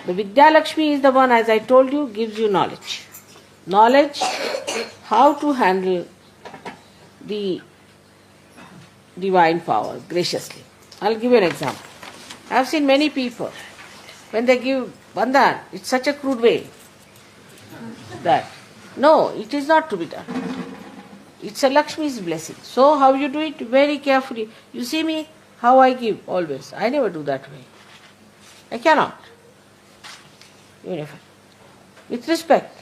The Vidya Lakshmi is the one, as I told you, gives you knowledge. Knowledge how to handle the divine power graciously. I'll give you an example. I have seen many people, when they give bandhan, it's such a crude way that, no, it is not to be done. It's a Lakshmi's blessing. So how you do it? Very carefully. You see me, how I give always. I never do that way. I cannot. With respect,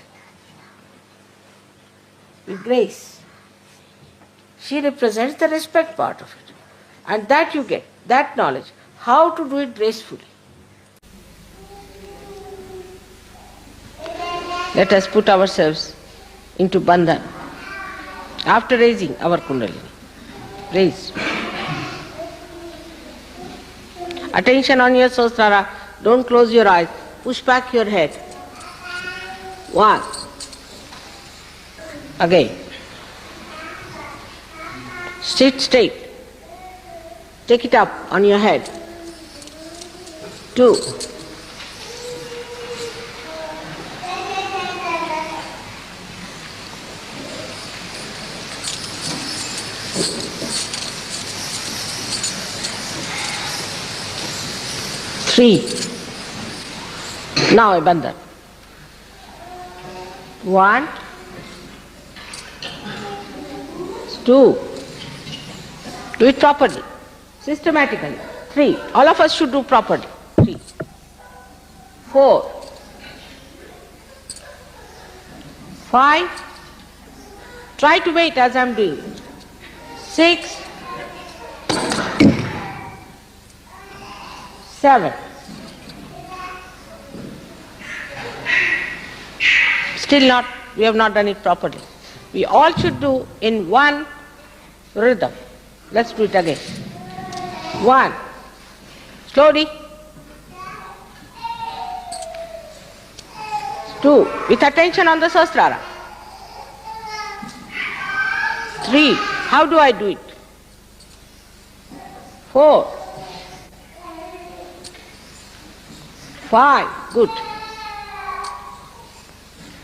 with grace. She represents the respect part of it. And that you get, that knowledge, how to do it gracefully. Let us put ourselves into bandhan. After raising our kundalini. Raise. Attention on your Sahasrara. Don't close your eyes. Push back your head. 1. Again. Sit straight. Take it up on your head. 2. Three. Now a bandhan. 1, 2. Do it properly, systematically. 3. All of us should do properly. 3. 4. 5. Try to wait as I am doing. 6. 7. Still not, we have not done it properly. We all should do in one rhythm. Let's do it again. 1. Slowly. 2. With attention on the Sahasrara. 3. How do I do it? 4. 5. Good.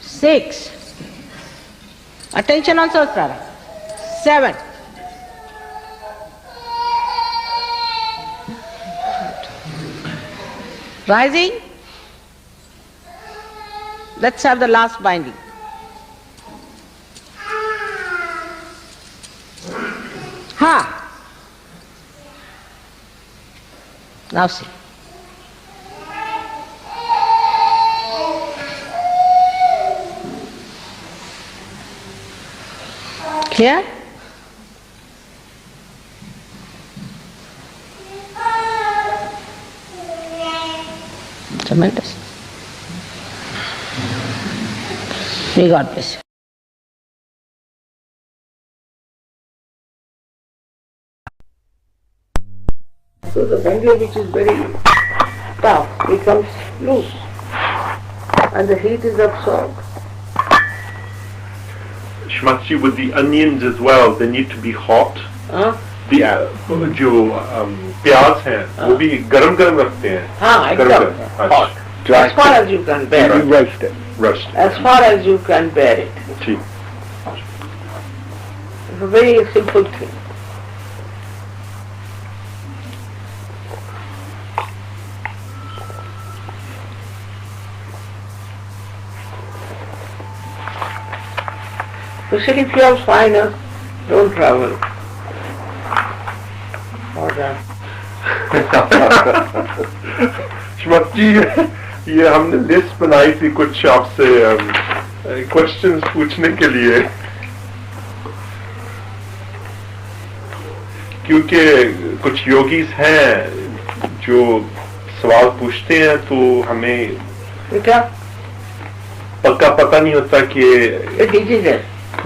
6. Attention on Sahasrara. 7. 8. Rising. Let's have the last binding. Ha! Now see. Clear? Tremendous. May God bless you. So the bundle which is very tough becomes loose and the heat is absorbed. Shmatji, with the onions as well, they need to be hot. जो प्याज हैं वो भी गरम गरम रखते हैं. हाँ, एकदम hot. As far as you can bear it. Roast it. Roast. As far as you can bear it. ठीक. It's a very simple thing. Especially if you have sinus, don't travel. Shrimati ये हमने लिस्ट बनाई थी कुछ आपसे questions पूछने के लिए, क्योंकि कुछ योगीज हैं जो सवाल पूछते हैं तो हमें क्या पक्का पता नहीं होता कि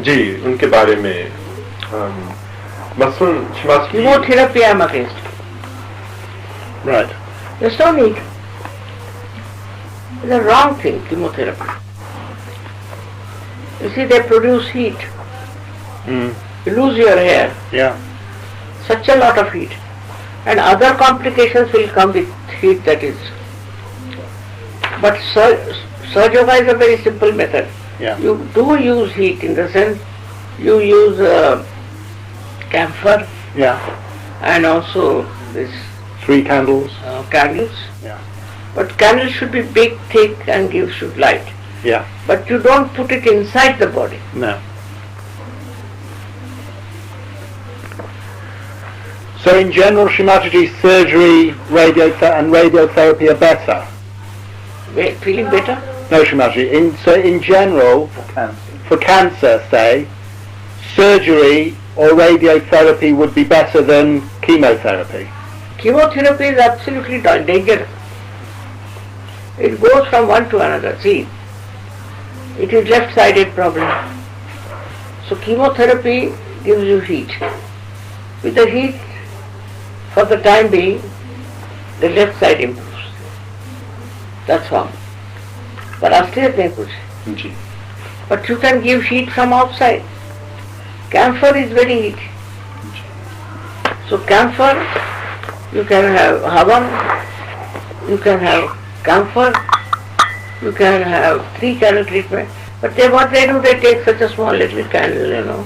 जी उनके बारे में. मसलन chemotherapy I am against. Right. There's no need. It's a wrong thing, chemotherapy. You see, they produce heat. You lose your hair. Yeah. Such a lot of heat. And other complications will come with heat, that is. But Saj Yoga is a very simple method. Yeah. You do use heat in the sense you use camphor Yeah. and also this 3 candles. candles. Yeah. But candles should be big, thick and should light. Yeah. But you don't put it inside the body. No. So in general, Shimaji, surgery, and radiotherapy are better. Feeling better? No, Shimaji. In general, for cancer, say, surgery or radiotherapy would be better than chemotherapy. Chemotherapy is absolutely dangerous. It goes from one to another. See, it is left-sided problem. So chemotherapy gives you heat. With the heat, for the time being, the left side improves. That's all. But asliयत नहीं कुछ. जी. But you can give heat from outside. Camphor is very heat. So camphor, you can have havan, you can have camphor, you can have 3 candle treatment. But what they do, they take such a small little candle,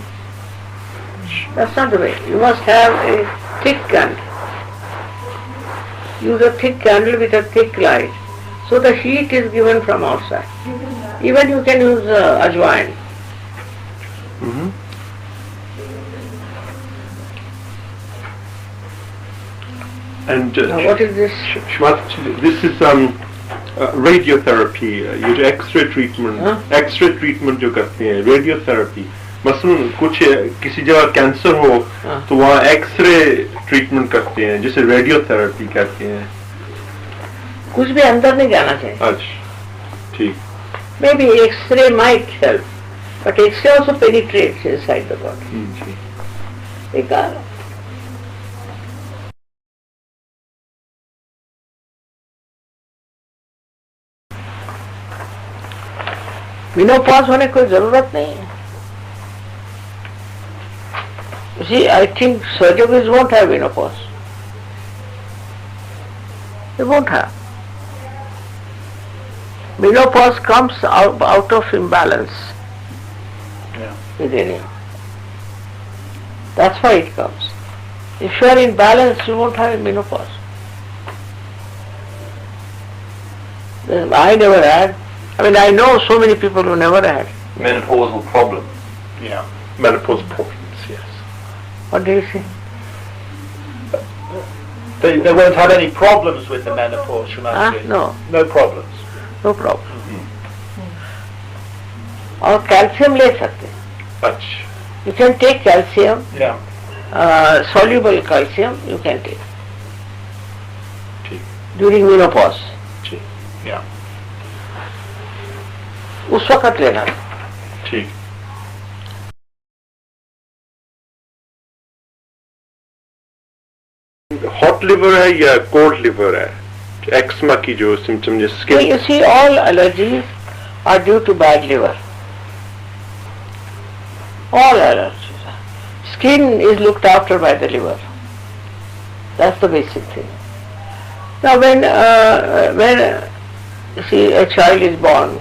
That's not the way. You must have a thick candle. Use a thick candle with a thick light. So the heat is given from outside. Even you can use ajwain. Mhm. And Now what is this? this is radiotherapy. ये जो X-ray treatment, हाँ? X-ray treatment जो करते हैं, radiotherapy. मसलन कुछ किसी जगह कैंसर हो हाँ. तो वहाँ एक्सरे ट्रीटमेंट करते हैं जिसे रेडियोथेरेपी कहते हैं. कुछ भी अंदर नहीं जाना चाहिए. अच्छा, ठीक. Maybe X-ray might help, but X-ray also penetrates inside the body. जी. बेकार. मेनोपॉज होने की कोई जरूरत नहीं है. You see, I think surgeons won't have menopause. They won't have. Menopause comes out of imbalance Yeah. within you. That's why it comes. If you are in balance, you won't have menopause. I never had. I know so many people who never had. Menopausal problem. Yeah. Menopause problems, yes. What do you say? They won't have any problems with the menopause, Shimaji. No, No problems. no problem. और calcium ले सकते हैं. अच्छा. You can take calcium, Yeah. soluble calcium you can take ठीक. during menopause. ठीक. Yeah. उस वक्त लेना. ठीक. हॉट लिवर है या कोल्ड लिवर है? एक्समा की जो symptom So skin. you see, all allergies are due to bad liver. All allergies. Skin is looked after by the liver. That's the basic thing. Now when you see a child is born,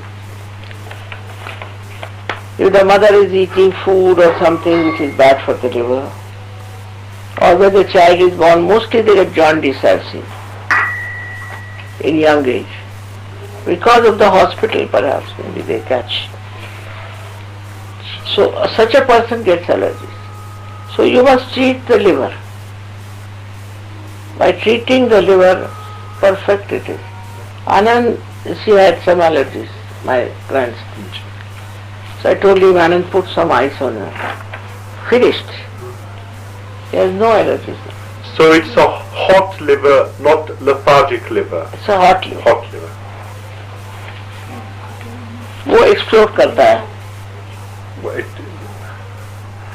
if the mother is eating food or something which is bad for the liver, or when the child is born, mostly they get jaundice, I've seen, in young age. Because of the hospital perhaps, maybe they catch. So such a person gets allergies. So you must treat the liver. By treating the liver, perfect it is. Anand, she had some allergies, my grandson. So I told him, Anand, put some ice on her. Finished. He has no allergies. So it's a hot liver, not lethargic liver. It's a hot liver. Hot liver. वो explore करता है.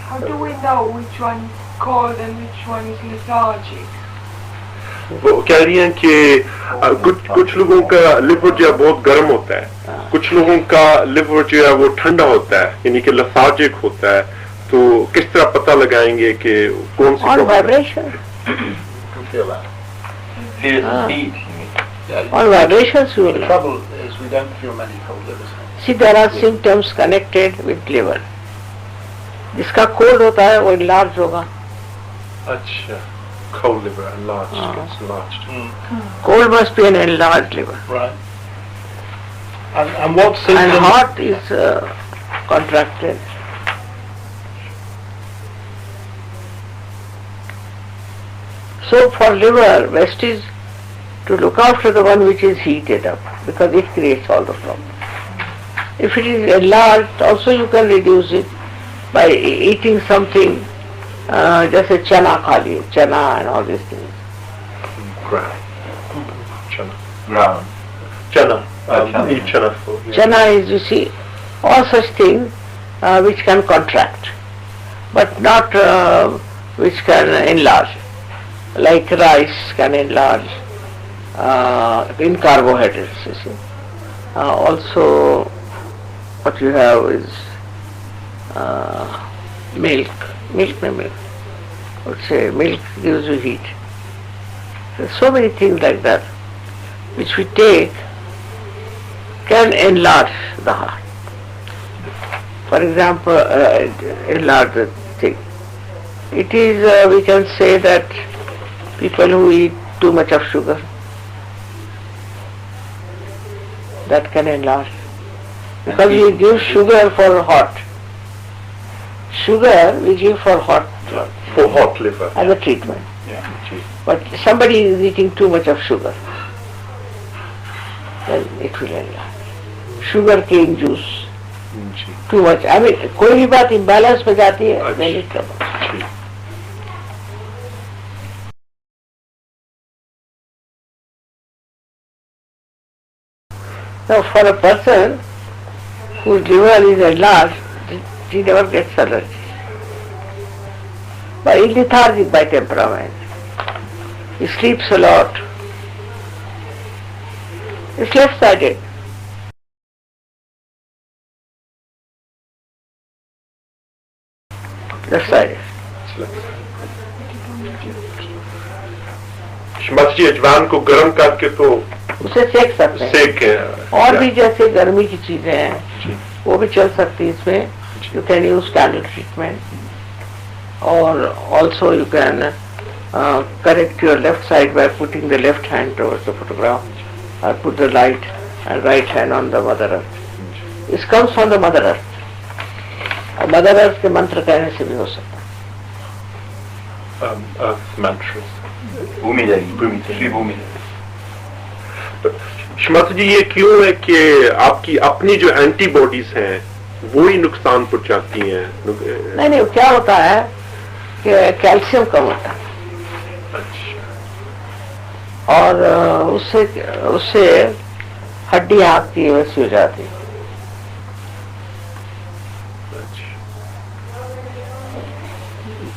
How do we know which one is cold and which one is lethargic? वो कह रही हैं कि कुछ लोगों का लिवर जो है बहुत गर्म होता है, कुछ लोगों का लिवर जो है वो ठंडा होता है, यानी कि lethargic होता है. तो किस तरह पता लगाएंगे कि कौन सी On problem है? vibration. You can feel that. Feel Ah. heat. On vibrations you will. The trouble is don't feel many cold livers. See, there are symptoms connected with liver. जिसका कोल्ड होता है वो enlarged होगा. अच्छा, cold liver enlarged, gets enlarged. Cold must be an enlarged liver. Right. And what And symptoms? hot is contracted. So for liver, best is to look after the one which is heated up, because it creates all the problem. If it is enlarged, also you can reduce it by eating something, just a chana खा लिए, chana and all these things. Ground. Chana. Ground. Chana. Chana. Eat chana food. Yeah. Chana is, you see, all such things which can contract, but not which can enlarge. Like rice can enlarge in carbohydrates, you see. Also, what you have is milk. Milk. I would say milk gives you heat. There's so many things like that which we take can enlarge the heart. For example, enlarge the thing. It is, we can say that people who eat too much of sugar, that can enlarge. Because we give sugar for hot. Sugar we give for hot For hot liver. as a treatment. Yeah. But somebody is eating too much of sugar, then it will enlarge. Sugar cane juice, ji. too much. I mean, कोई भी बात imbalance में जाती है, then it trouble. Ji. Now, for a person whose liver is enlarged, he never gets allergy. But he's lethargic by temperament. He sleeps a lot. He's left-sided. Left-sided. Shrimati जी, अजवान को गर्म करके तो उसे सेक सकते हैं. सेक और भी जैसे गर्मी की चीजें हैं, जी. वो भी चल सकती है इसमें. You can use candle treatment, or also you can correct your left side by putting the left hand towards the photograph, or put the light and right hand on the Mother Earth. This comes from the Mother Earth. और Mother Earth के मंत्र कहने से भी हो सकता है. earth mantras. Bhumi Devi. Shri Bhumi Devi. Shrimati जी, ये क्यों है कि आपकी अपनी जो एंटीबॉडीज हैं वो ही नुकसान पहुंचाती हैं? नहीं, क्या होता है कि कैल्शियम कम होता है अच्छा. और उससे हड्डी हाथ की वैसी हो जाती है.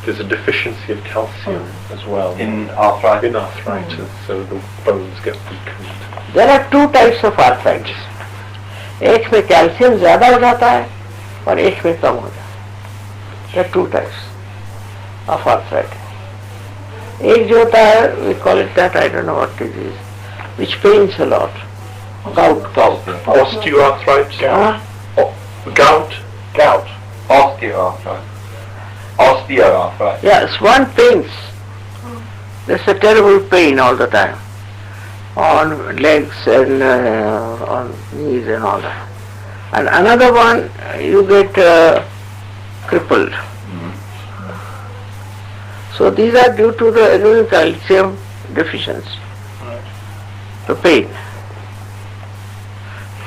There's a deficiency of calcium as well In arthritis. in arthritis, so the bones get weakened. There are two types of arthritis. एक में कैल्शियम ज्यादा हो जाता है और एक में कम हो जाता है. There are two types of arthritis. एक जो होता है, we call it that, I don't know what it is, which pains a lot. Gout. Osteoarthritis, हाँ? gout. Osteoarthritis. Osteoarthritis. Yes, one pains. There's a terrible pain all the time on legs and on knees and all that. And another one, you get crippled. So these are due to the calcium deficiency. The pain.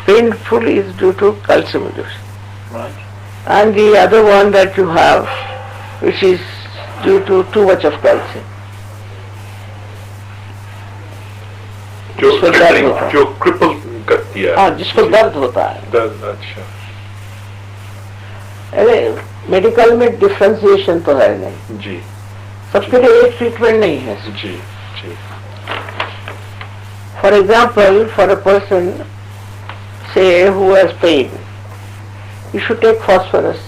Painful is due to calcium deficiency. Right. And the other one that you have, which is due to too much of calcium. जिसको दर्द होता है. जो cripple करती है. हाँ, जिसको दर्द होता है. दर्द, अच्छा. अरे मेडिकल में डिफ्रेंसिएशन तो है नहीं. जी. सबके लिए एक ट्रीटमेंट नहीं है. जी. जी. For example, for a person, say, who has pain, you should take phosphorus.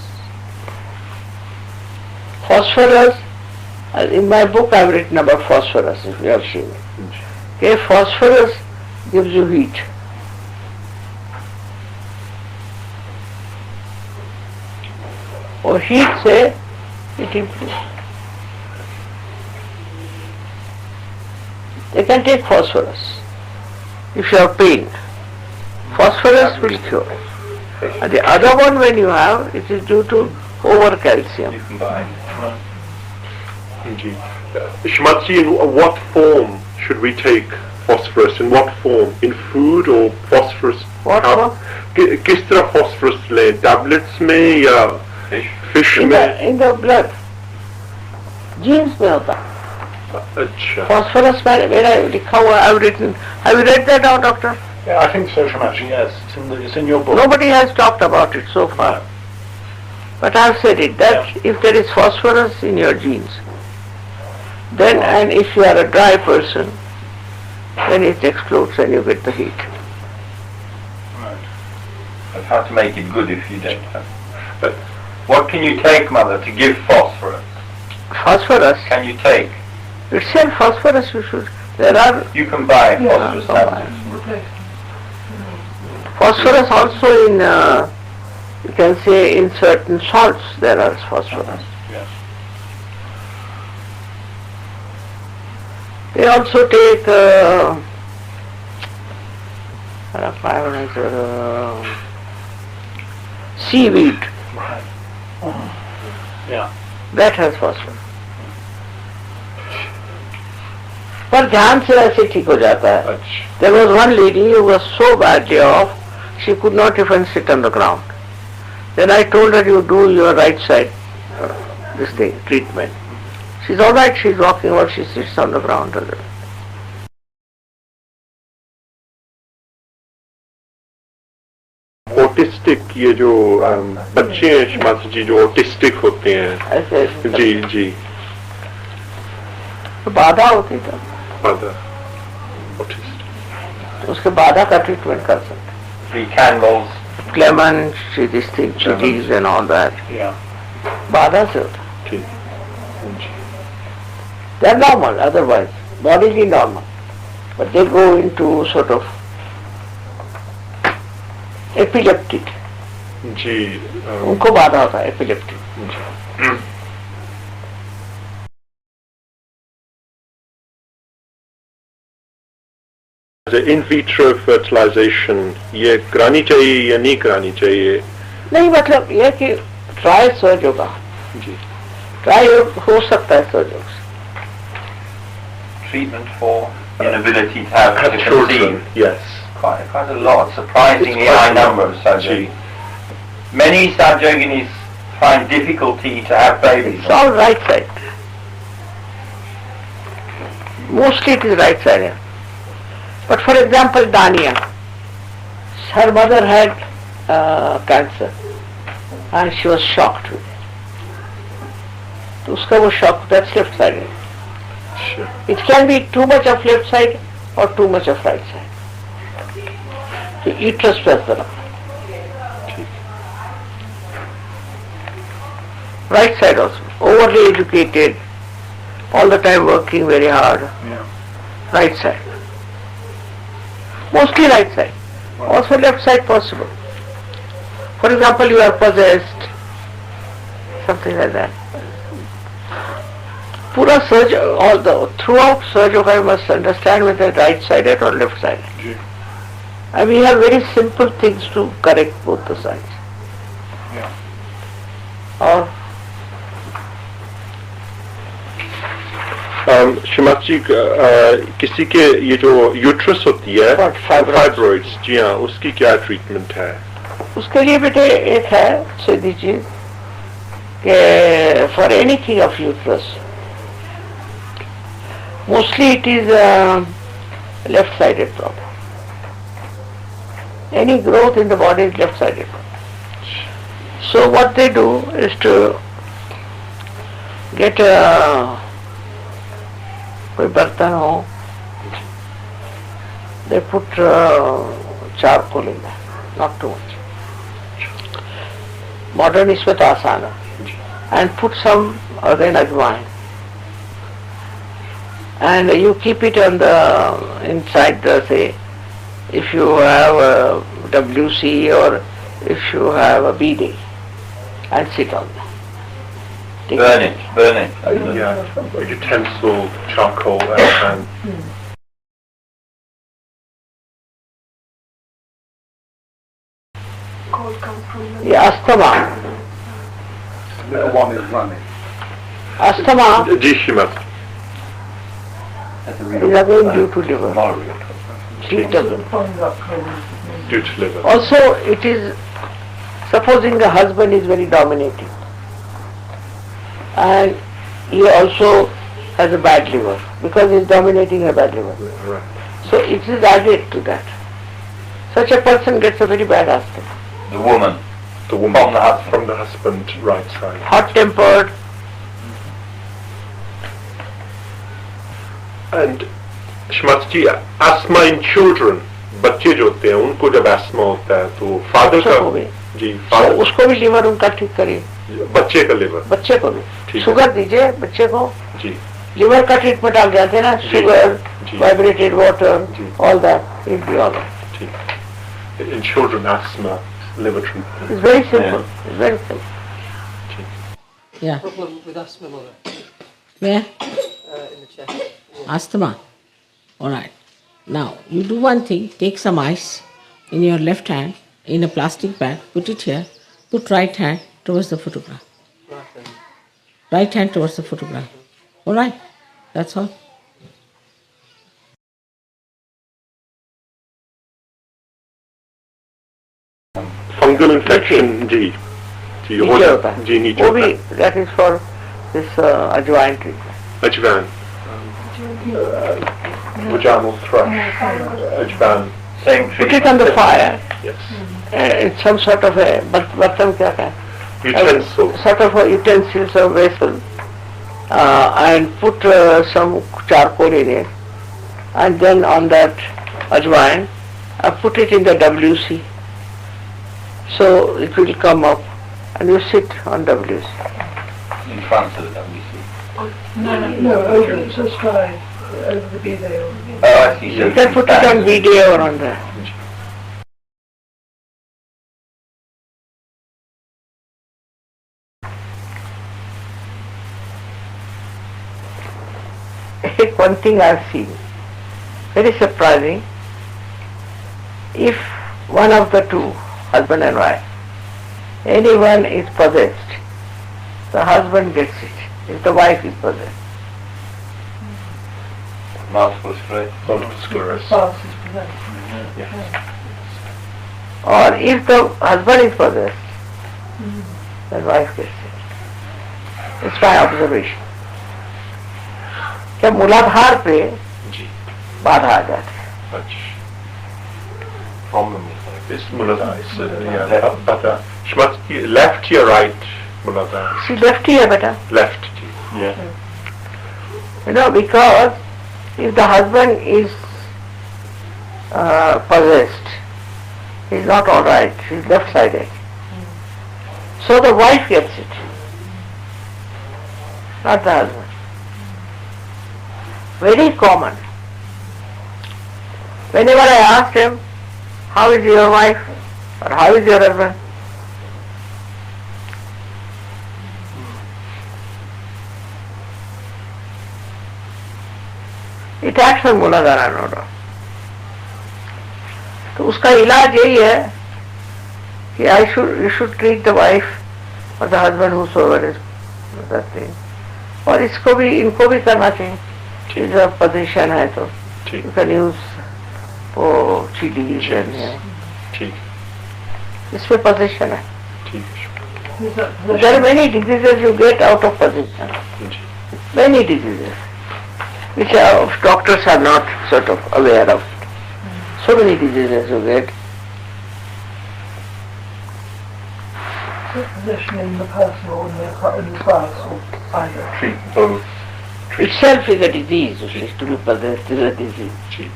Phosphorus, in my book I have written about phosphorus, if you have seen it. Okay, phosphorus gives you heat. or heat say it improves. They can take phosphorus if you have pain. Phosphorus will cure. And the other one when you have, it is due to over calcium. You can buy. Shrimatji, in what form should we take phosphorus? In what form? In food or phosphorus? What form? किस तरह phosphorus ले? Tablets में या fish में? In the blood. Genes में होता है. अच्छा. Phosphorus में मेरा लिखा हुआ, I have written. Have you read that out, doctor? Yeah, I think so, Shamaji, yes. It's in your book. Nobody has talked about it so far. But I have said it, that if there is phosphorus in your genes, then, and if you are a dry person, then it explodes and you get the heat. Right. But how to make it good if you don't have? But what can you take, Mother, to give phosphorus? Phosphorus, Can you take? itself phosphorus you should, there are You can buy phosphorus Yeah, tablets. phosphorus also in, you can say in certain salts there are phosphorus. Yes. They also take seaweed, Right. Yeah. that has phosphorus. पर ध्यान से ऐसे ठीक हो जाता है. अच्छा. There was one lady who was so badly off, she could not even sit on the ground. Then I told her, you do your right side, this thing, treatment. She's all right, she's walking about, she sits on the ground. Autistic ये जो बच्चे हैं शमात जी जो autistic होते हैं. ऐसे जी जी. तो बाधा होती तो Mother. Autistic. उसके बाधा का ट्रीटमेंट कर सकते. Three candles. Clement, this thing, chilies and all that. Yeah. बाधा से होता. ठीक. They're normal otherwise, bodily normal. But they go into sort of epileptic. जी. उनको बाधा होता है epileptic. In vitro fertilization ये करानी चाहिए या नहीं करानी चाहिए? नहीं मतलब यह कि ट्राई सर्ज होगा. जी. ट्राई हो सकता है सर्ज से. Treatment for inability to have to Children. conceive. Yes. Quite a lot. Surprisingly It's quite high a number of Gee. surgeries. Many subyoginis find difficulty to have babies. It's all right side. Mostly it is right side. But for example, Dania, her mother had cancer and she was shocked with it. तो उसका वो shock, that's left side. Sure. It can be too much of left side or too much of right side. So uterus press the right side also. Overly educated, all the time working very hard. Yeah. Right side. Mostly right side. Also left side possible. For example, you are possessed, something like that. Pura surge, all the throughout surge, you must understand whether right sided or left sided. Gee. And we have very simple things to correct both the sides. Yeah. Or शमात जी किसी के ये जो uterus होती है What, fibroids? Fibroids जी हाँ उसकी क्या treatment है? उसके लिए बेटे एक है सीधी चीज कि for anything of uterus mostly it is left sided problem. Any growth in the body is left sided. So what they do is to get कोई बर्तन हो, they put charcoal in there, not too much. Modern इसमें तो आसान है. And put some again ajwain. And you keep it on the inside the say. If you have a WC or if you have a BD and sit on that. Burn it, burn it. Yeah, utensil, charcoal, and Cold comes from the Yeah, asthma. Little one is running. Asthma ji Shrimad That's a is real again due to liver. Mario. Heat doesn't. due to liver. Also, it is supposing the husband is very dominating, and he also has a bad liver because he is dominating a bad liver. Right. So it is added to that. Such a person gets a very bad asthma. The woman. The woman From the husband. right side. Hot-tempered. And Shrimad ji asthma in children, बच्चे जो होते हैं उनको जब asthma होता है तो father बच्चों को भी। का जी तो फादर उसको भी लिवर उनका ठीक करिए, बच्चे का लिवर बच्चे को भी ठीक है। शुगर दीजिए बच्चे को, जी लिवर का ट्रीटमेंट आप जानते हैं ना, शुगर, जी। वाइब्रेटेड वाटर, जी। All that is be all ठीक in children asthma liver treatment. It's very simple, it's very simple. Yeah. Problem with asthma, mother, Where? in the chest. Asthma. All right. Now you do one thing. Take some ice in your left hand in a plastic bag. Put it here. Put right hand towards the photograph. Right then. Right hand towards the photograph. All right. That's all. Fungal infection जी जी हो नीचे होता जाता है. जी नीचे वो होता भी है. that is for this अजवाइन treatment. अजवान vaginal thrush अजवान Same Put tree. it on the fire. yes It's some sort of a बर्तन क्या है? utensil Sort of a utensil, some vessel, and put some charcoal in it, and then on that ajwain, put it in the WC. So it will come up, and you sit on WC. In front of the WC. No, over the sky, over the video. Oh, I see. You can put it on video or on the. One thing I've seen, very surprising, if one of the two, husband and wife, anyone is possessed, the husband gets it, if the wife is possessed. Multiple sclerosis. multiple sclerosis. Fast is prevented. Yes. Or if the husband is possessed, the wife gets it. It's my observation. क्या मूलाधार पे जी बाधा आ जाती है. much problem is like this Muladhar is yeah but Shmat left your right Muladhar She left here, बेटा. left ji yeah You know, because if the husband is possessed, he's not all right, he's left-sided. So the wife gets it, not the husband. Very common. Whenever I asked him, how is your wife or how is your husband? It acts on Muladhara noda. तो उसका इलाज यही है कि you should treat the wife or the husband whosoever is that thing. और इसको भी इनको भी करना चाहिए. Is a position है तो ठीक you can use for chilies and ठीक इसमें position है. ठीक There are many diseases you get out of position. Ji Many diseases which doctors are not sort of aware of. So many diseases you get. Position in the personal and in the spouse or either. treat both Itself is a disease, which is to be possessed is a disease. Ji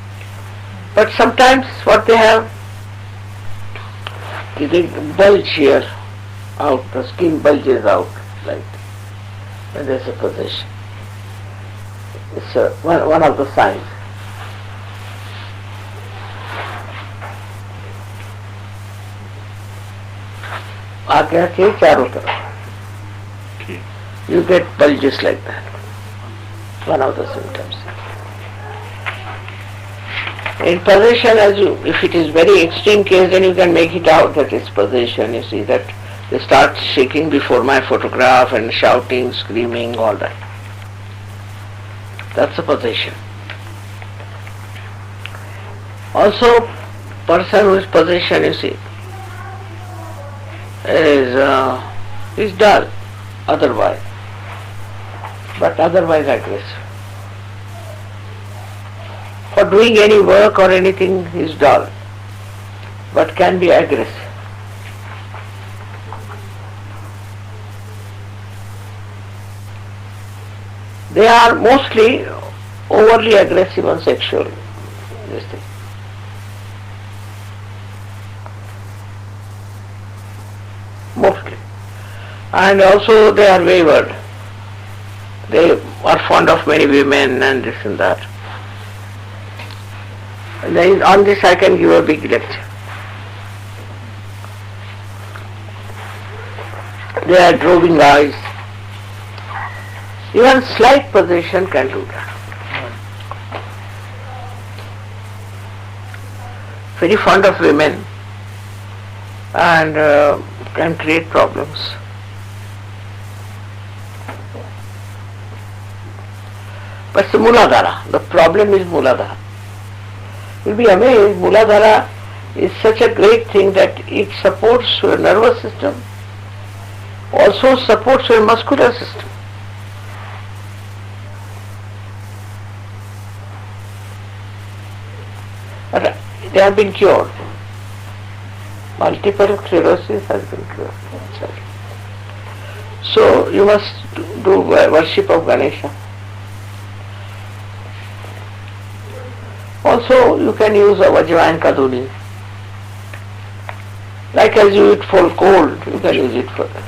But sometimes what they have is they bulge here out, the skin bulges out like when there's a possession. It's one of the signs. आगे के चारों तरफ ठीक you get bulges like that. One of the symptoms. In possession, if it is very extreme case, then you can make it out that it's possession. You see that they start shaking before my photograph and shouting, screaming, all that. That's a possession. Also, person who is possession, you see, is dull otherwise, but otherwise aggressive. For doing any work or anything is dull, but can be aggressive. They are mostly overly aggressive on sexual this thing. Mostly. And also they are wayward. They are fond of many women and this and that. And then on this I can give a big lecture. They are roving eyes. Even slight possession can do that. Very fond of women and can create problems. But the Muladhara, the problem is Muladhara. You'll be amazed, Muladhara is such a great thing that it supports your nervous system, also supports your muscular system. But they have been cured. Multiple sclerosis has been cured. So you must do worship of Ganesha. Also you can use a Vajrayan Kaduni. Like as you eat for cold, you can use it for that.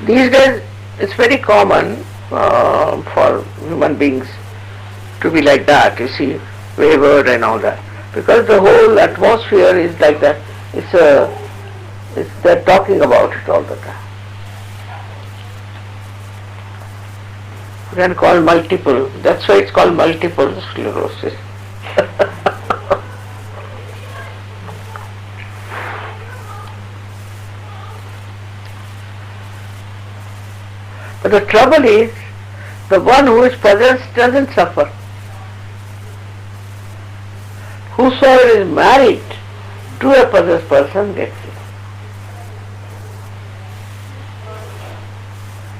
These days it's very common for human beings to be like that, you see, wayward and all that. Because the whole atmosphere is like that. They're talking about it all the time. You can call multiple, that's why it's called multiple sclerosis. But the trouble is, the one who is possessed doesn't suffer. Whosoever is married to a possessed person gets it.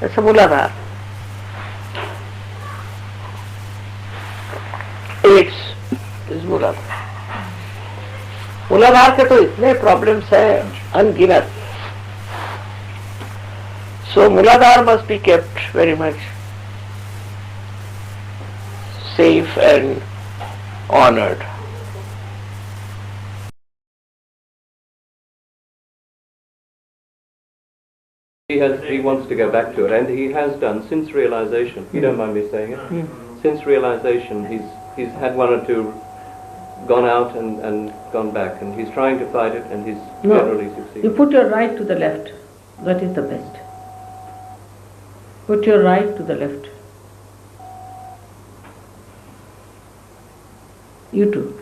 It's a Muladhara. AIDS is Muladhara. Muladhara के तो इतने problems हैं अनगिनत. So Muladhara must be kept very much safe and honored. He wants to go back to it, and he has done since realization. You don't mind me saying it? Since realization, he's had one or two gone out and gone back, and he's trying to fight it, and he's generally succeeded. You put your right to the left. That is the best. Put your right to the left. You too.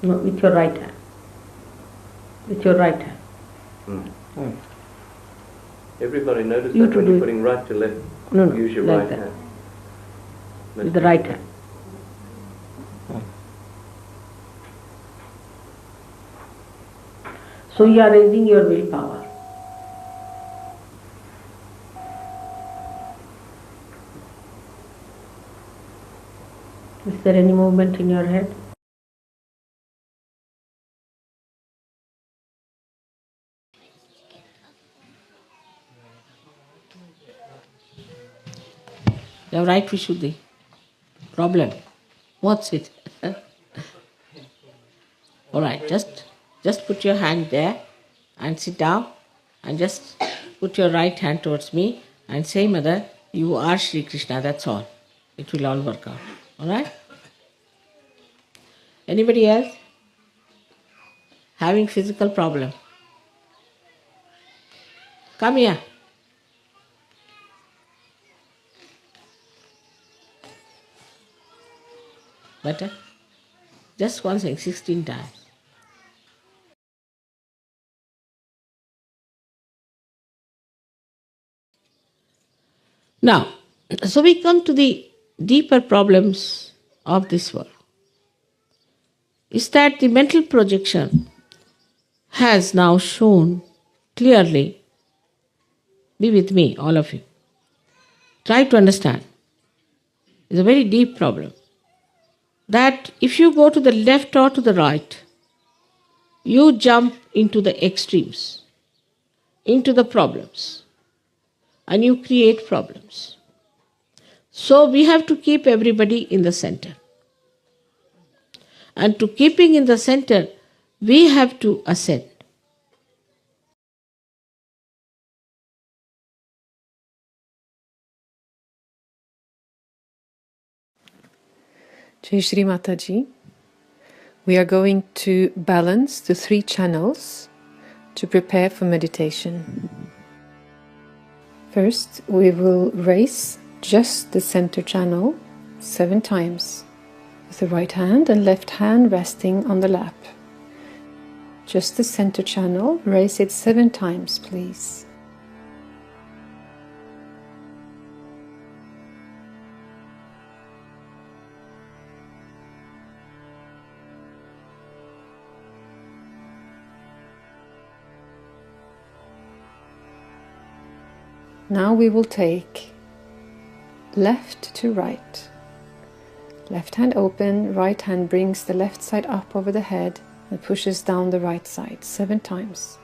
No, with your right hand. With your right hand. Everybody notice You that to when do you're it. putting right to left, No, use your like right that. hand. With the right hand. So you are raising your willpower. Is there any movement in your head? You have right, Vishuddhi. Problem. What's it? All right, just put your hand there and sit down and just put your right hand towards me and say, Mother, you are Sri Krishna, that's all. It will all work out. All right? Anybody else? having physical problem. Come here. Better? Just one thing, 16 times. Now, so we come to the deeper problems of this world. Is that the mental projection has now shown clearly, be with me, all of you. Try to understand. It's a very deep problem. That if you go to the left or to the right, you jump into the extremes, into the problems, and you create problems. So we have to keep everybody in the center. And to keeping in the center, we have to ascend. Jai Shri Mataji. We are going to balance the 3 channels to prepare for meditation. First, we will raise just the center channel 7 times, with the right hand and left hand resting on the lap. Just the center channel, raise it 7 times, please. Now we will take left to right. Left hand open, right hand brings the left side up over the head and pushes down the right side 7 times.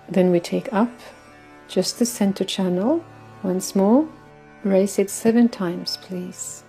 Then we take up just the center channel once more. Raise it 7 times, please.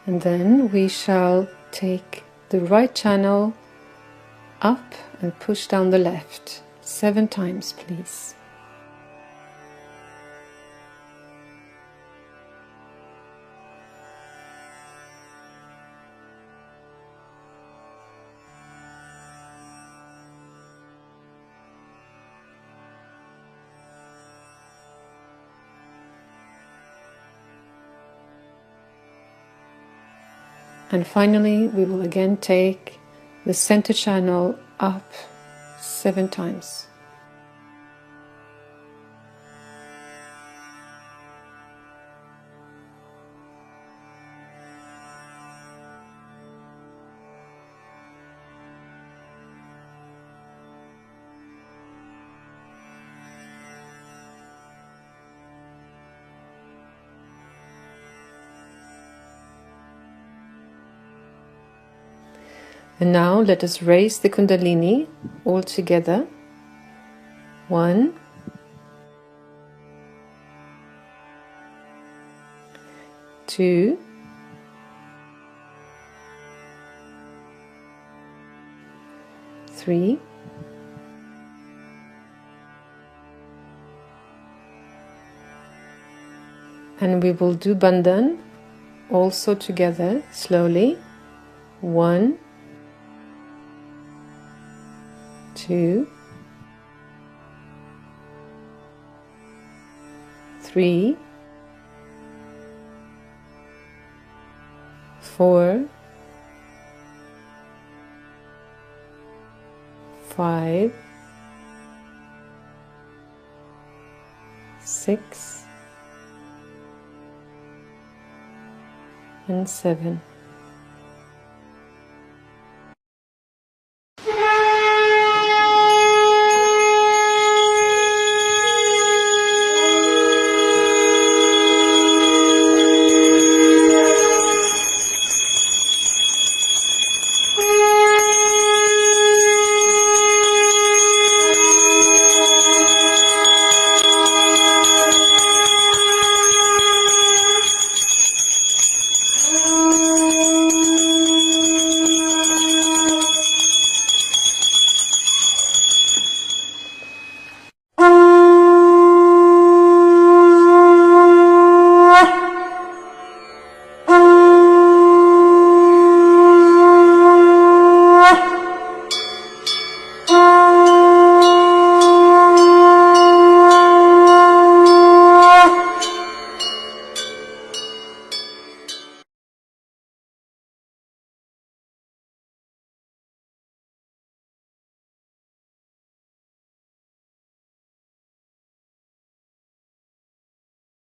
And then we shall take the right channel up and push down the left 7 times, please. And finally, we will again take the center channel up 7 times. And now let us raise the Kundalini all together. 1, 2, 3, 4, and we will do Bandhan also together slowly. 1, 2, 3, 4, 5, 6, and 7.